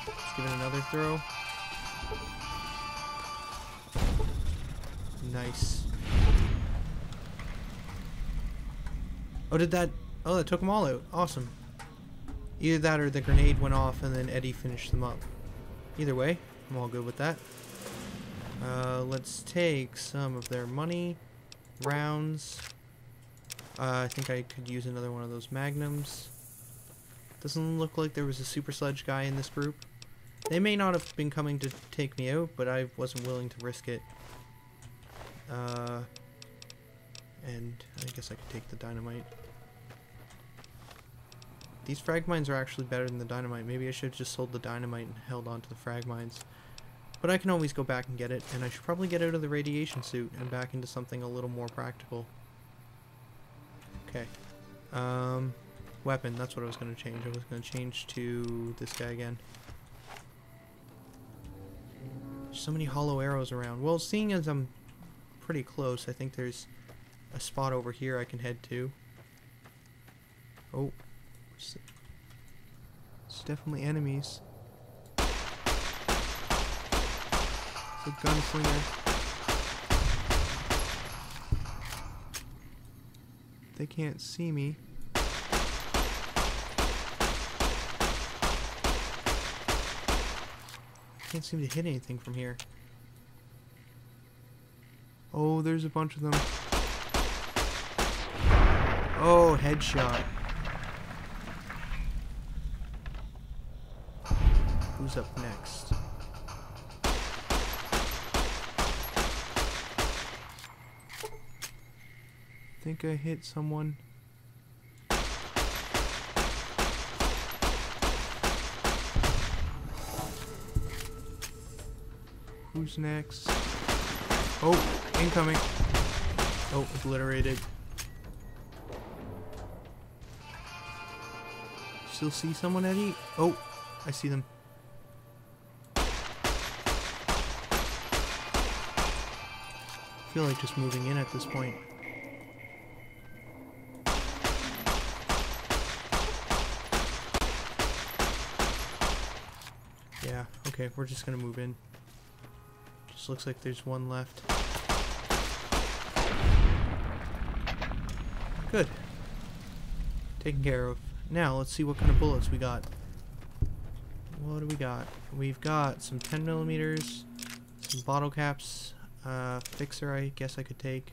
Let's give it another throw. Nice. Oh, did that... Oh, that took them all out. Awesome. Either that or the grenade went off and then Eddie finished them up. Either way, I'm all good with that. Let's take some of their money. Rounds. I think I could use another one of those magnums. Doesn't look like there was a super sledge guy in this group. They may not have been coming to take me out, but I wasn't willing to risk it. And I guess I could take the dynamite. These frag mines are actually better than the dynamite. Maybe I should have just sold the dynamite and held on to the frag mines. But I can always go back and get it, and I should probably get out of the radiation suit and back into something a little more practical. Okay. Weapon, that's what I was going to change. I was going to change to this guy again. There's so many hollow arrows around. Well, seeing as I'm pretty close, I think there's a spot over here I can head to. Oh. It's definitely enemies. It's a gunslinger. They can't see me. Can't seem to hit anything from here. Oh, there's a bunch of them. Oh, headshot. Who's up next? I think I hit someone. Who's next? Oh, incoming. Oh, obliterated. Still see someone, Eddie? Oh, I see them. I feel like just moving in at this point. Yeah, okay, we're just gonna move in. Just looks like there's one left. Good. Taken care of. Now, let's see what kind of bullets we got. What do we got? We've got some 10mm, some bottle caps, fixer I guess I could take.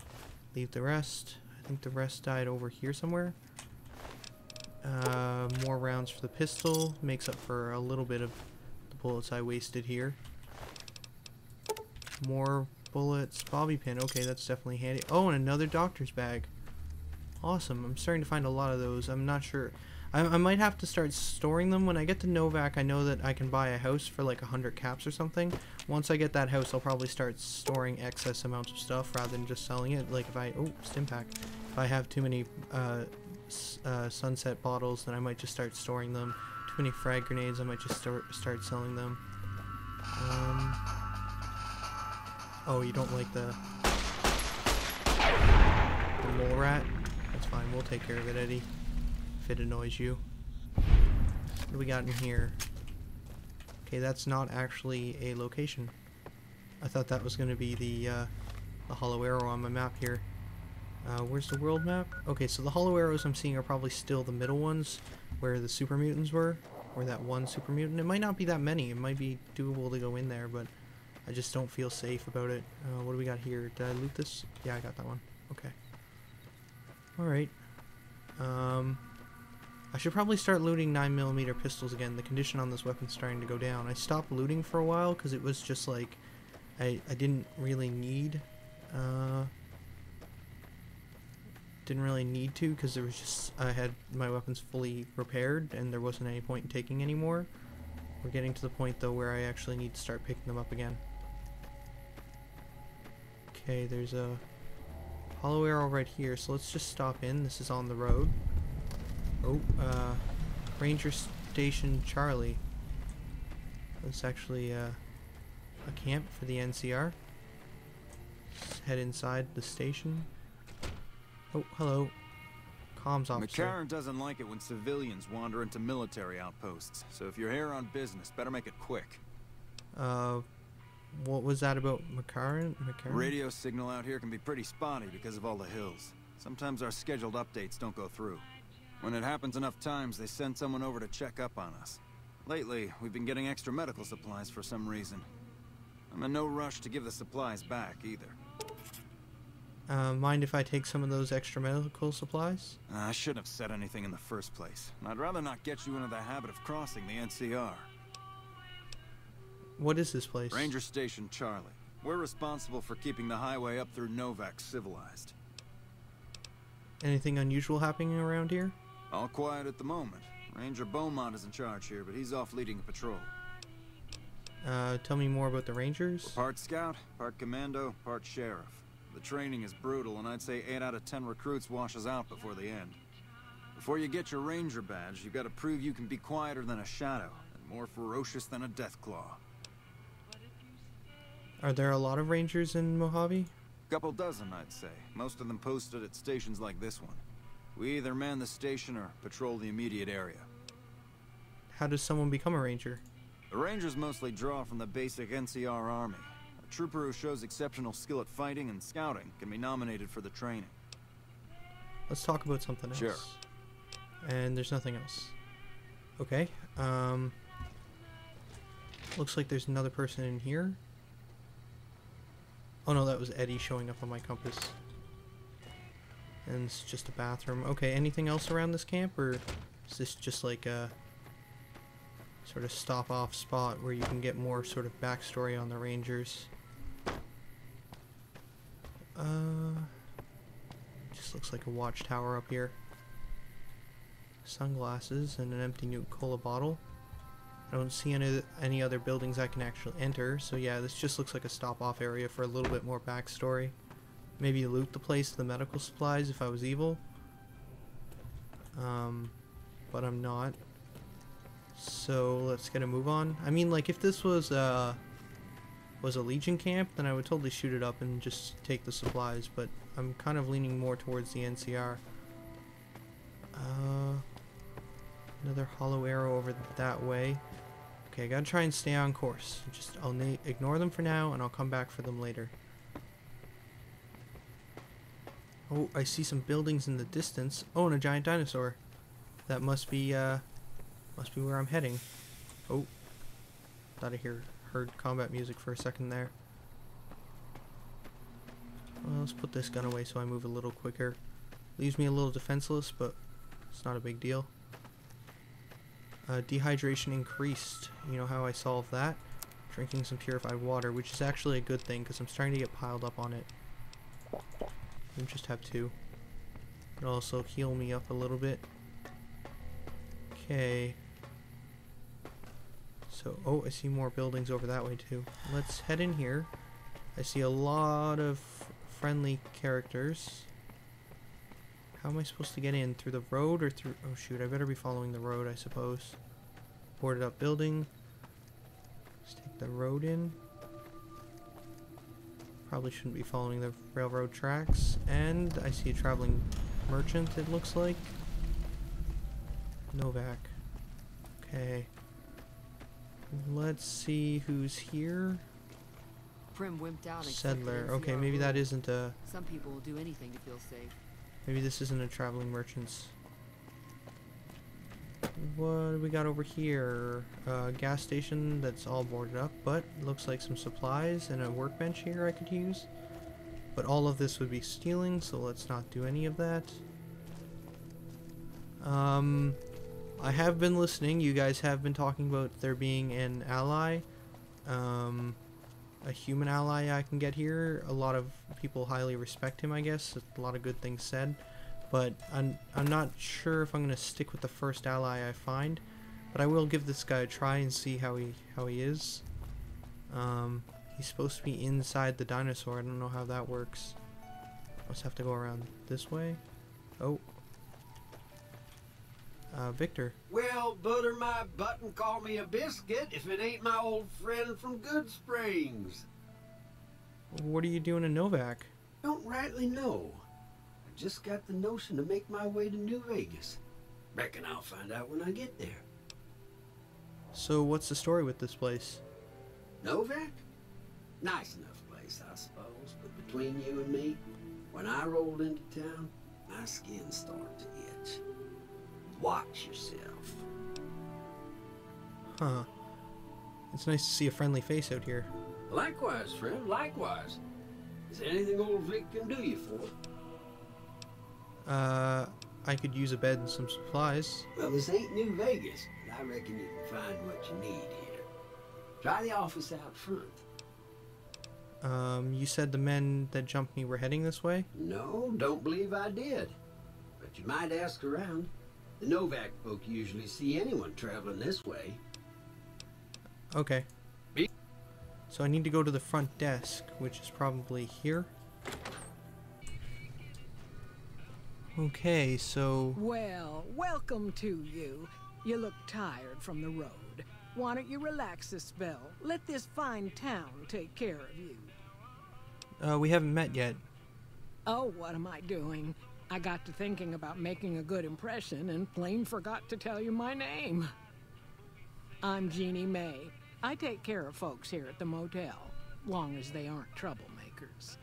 Leave the rest. I think the rest died over here somewhere. More rounds for the pistol. Makes up for a little bit of the bullets I wasted here. More bullets. Bobby pin. Okay, that's definitely handy. Oh, and another doctor's bag. Awesome. I'm starting to find a lot of those. I'm not sure. I might have to start storing them. When I get to Novac, I know that I can buy a house for like 100 caps or something. Once I get that house, I'll probably start storing excess amounts of stuff rather than just selling it. Like if I... Oh, stim pack. If I have too many sunset bottles, then I might just start storing them. Too many frag grenades, I might just start selling them. Oh, you don't like the mole rat? That's fine, we'll take care of it, Eddie. If it annoys you. What do we got in here? Okay, that's not actually a location. I thought that was going to be the hollow arrow on my map here. Where's the world map? Okay, so the hollow arrows I'm seeing are probably still the middle ones, where the super mutants were, or that one super mutant. It might not be that many. It might be doable to go in there, but I just don't feel safe about it. What do we got here? Did I loot this? Yeah, I got that one. Okay. Alright. I should probably start looting 9mm pistols again. The condition on this weapon's starting to go down. I stopped looting for a while because it was just like I didn't really need to, because there was just I had my weapons fully repaired and there wasn't any point in taking any more. We're getting to the point though where I actually need to start picking them up again. Okay, there's a hollow arrow right here, so let's just stop in. This is on the road. Oh, Ranger Station Charlie. That's actually a camp for the NCR. Let's head inside the station. Oh, hello. comms officer. McCarran doesn't like it when civilians wander into military outposts, so if you're here on business, better make it quick. What was that about McCarran? Radio signal out here can be pretty spotty because of all the hills. Sometimes our scheduled updates don't go through. When it happens enough times, they send someone over to check up on us. Lately, we've been getting extra medical supplies for some reason. I'm in no rush to give the supplies back, either. Mind if I take some of those extra medical supplies? I shouldn't have said anything in the first place. And I'd rather not get you into the habit of crossing the NCR. What is this place? Ranger Station Charlie. We're responsible for keeping the highway up through Novac civilized. Anything unusual happening around here? All quiet at the moment. Ranger Beaumont is in charge here, but he's off leading a patrol. Tell me more about the Rangers. We're part scout, part commando, part sheriff. The training is brutal, and I'd say 8 out of 10 recruits washes out before the end. Before you get your ranger badge, you've got to prove you can be quieter than a shadow, and more ferocious than a deathclaw. Are there a lot of Rangers in Mojave? Couple dozen, I'd say. Most of them posted at stations like this one. We either man the station or patrol the immediate area. How does someone become a Ranger? The Rangers mostly draw from the basic NCR army. A trooper who shows exceptional skill at fighting and scouting can be nominated for the training. Let's talk about something else. Sure. And there's nothing else. Okay. Looks like there's another person in here. Oh no, that was Eddie showing up on my compass. And it's just a bathroom. Okay, anything else around this camp, or is this just like a sort of stop-off spot where you can get more sort of backstory on the Rangers? Just looks like a watchtower up here. Sunglasses and an empty Nuka-Cola bottle. I don't see any other buildings I can actually enter, so yeah, this just looks like a stop-off area for a little bit more backstory. Maybe loot the place, the medical supplies, if I was evil. But I'm not. So let's get a move on. I mean, like, if this was a Legion camp, then I would totally shoot it up and just take the supplies, but I'm kind of leaning more towards the NCR. Another hollow arrow over that way. Okay, I gotta try and stay on course. I'll ignore them for now, and I'll come back for them later. Oh, I see some buildings in the distance. Oh, and a giant dinosaur. That must be where I'm heading. Oh, thought I heard combat music for a second there. Well, let's put this gun away so I move a little quicker. Leaves me a little defenseless, but it's not a big deal. Dehydration increased. You know how I solve that? Drinking some purified water, which is actually a good thing because I'm starting to get piled up on it. I just have 2. It'll also heal me up a little bit. Okay. So, oh, I see more buildings over that way too. Let's head in here. I see a lot of friendly characters. How am I supposed to get in? Through the road or through... Oh shoot, I better be following the road, I suppose. Boarded up building. Let's take the road in. Probably shouldn't be following the railroad tracks. And I see a traveling merchant, it looks like. Novac. Okay. Let's see who's here. Prim wimped out. Settler. Okay, maybe that isn't a... Some people will do anything to feel safe. Maybe this isn't a traveling merchant's. What do we got over here? Gas station that's all boarded up, but looks like some supplies and a workbench here I could use. But all of this would be stealing, so let's not do any of that. I have been listening. You guys have been talking about there being an ally. A human ally I can get here. A lot of people highly respect him, I guess. A lot of good things said. But I'm not sure if I'm going to stick with the first ally I find. But I will give this guy a try and see how he is. He's supposed to be inside the dinosaur. I don't know how that works. I'll just have to go around this way. Oh. Victor. Well, butter my butt and call me a biscuit if it ain't my old friend from Good Springs. What are you doing in Novac? Don't rightly know. I just got the notion to make my way to New Vegas. Reckon I'll find out when I get there. So what's the story with this place? Novac? Nice enough place, I suppose. But between you and me, when I rolled into town, my skin started to itch. Watch yourself. Huh. It's nice to see a friendly face out here. Likewise, friend, likewise. Is there anything old Vic can do you for? I could use a bed and some supplies. Well, this ain't New Vegas, but I reckon you can find what you need here. Try the office out front. You said the men that jumped me were heading this way? No, don't believe I did. But you might ask around. The Novac folk usually see anyone traveling this way. Okay. So I need to go to the front desk, which is probably here. Okay, so... Well, welcome to you. You look tired from the road. Why don't you relax a spell? Let this fine town take care of you. We haven't met yet. Oh, what am I doing? I got to thinking about making a good impression and plain forgot to tell you my name. I'm Jeannie May. I take care of folks here at the motel, long as they aren't troublemakers.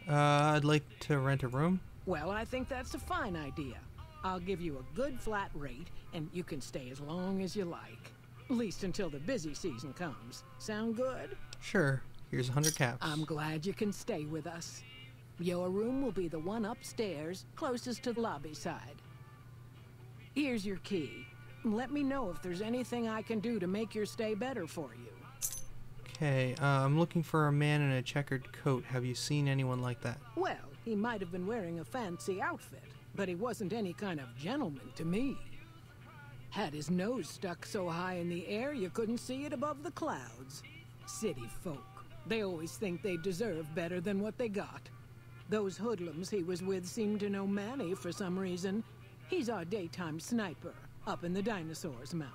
I'd like to rent a room. Well, I think that's a fine idea. I'll give you a good flat rate, and you can stay as long as you like. At least until the busy season comes. Sound good? Sure. Here's 100 caps. I'm glad you can stay with us. Your room will be the one upstairs, closest to the lobby side. Here's your key. Let me know if there's anything I can do to make your stay better for you. Okay, I'm looking for a man in a checkered coat. Have you seen anyone like that? Well, he might have been wearing a fancy outfit, but he wasn't any kind of gentleman to me. Had his nose stuck so high in the air you couldn't see it above the clouds. City folk. They always think they deserve better than what they got. Those hoodlums he was with seemed to know Manny for some reason. He's our daytime sniper, up in the dinosaur's mouth.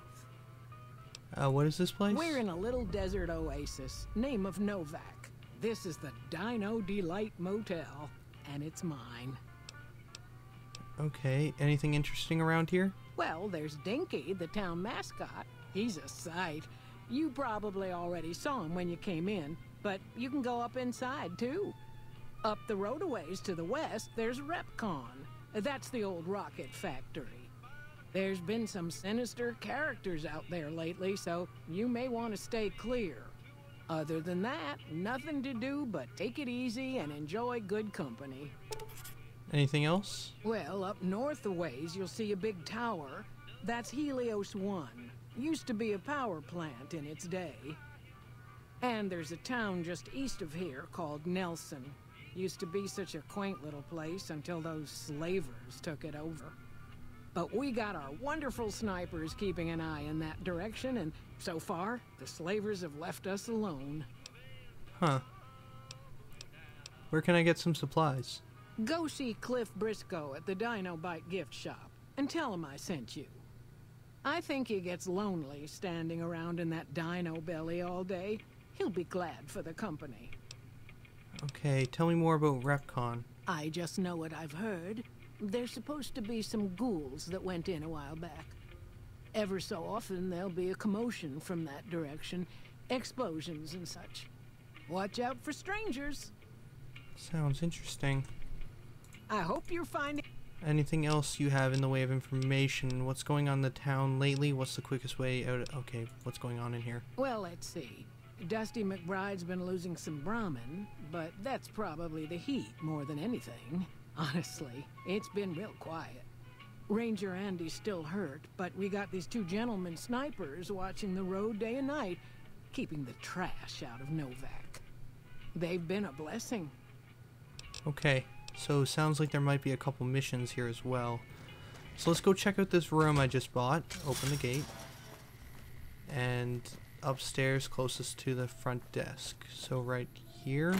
What is this place? We're in a little desert oasis, name of Novac. This is the Dino Delight Motel, and it's mine. Okay, anything interesting around here? Well, there's Dinky, the town mascot. He's a sight. You probably already saw him when you came in, but you can go up inside, too. Up the road a ways to the west, there's Repcon. That's the old rocket factory. There's been some sinister characters out there lately, so you may want to stay clear. Other than that, nothing to do but take it easy and enjoy good company. Anything else? Well, up north a ways, you'll see a big tower. That's Helios 1. Used to be a power plant in its day. And there's a town just east of here called Nelson. Used to be such a quaint little place until those slavers took it over. But we got our wonderful snipers keeping an eye in that direction, and so far, the slavers have left us alone. Huh. Where can I get some supplies? Go see Cliff Briscoe at the Dino Bite gift shop, and tell him I sent you. I think he gets lonely standing around in that dino belly all day. He'll be glad for the company. Okay, tell me more about Repcon. I just know what I've heard. There's supposed to be some ghouls that went in a while back. Ever so often there'll be a commotion from that direction, explosions and such. Watch out for strangers. Sounds interesting. I hope you're finding... Anything else you have in the way of information? What's going on in the town lately? What's the quickest way out? Okay, what's going on in here? Well, let's see. Dusty McBride's been losing some Brahmin, but that's probably the heat more than anything. Honestly, it's been real quiet. Ranger Andy's still hurt, but we got these two gentlemen snipers watching the road day and night, keeping the trash out of Novac. They've been a blessing. Okay, so sounds like there might be a couple missions here as well. So let's go check out this room I just bought. Open the gate. And upstairs closest to the front desk. So right here.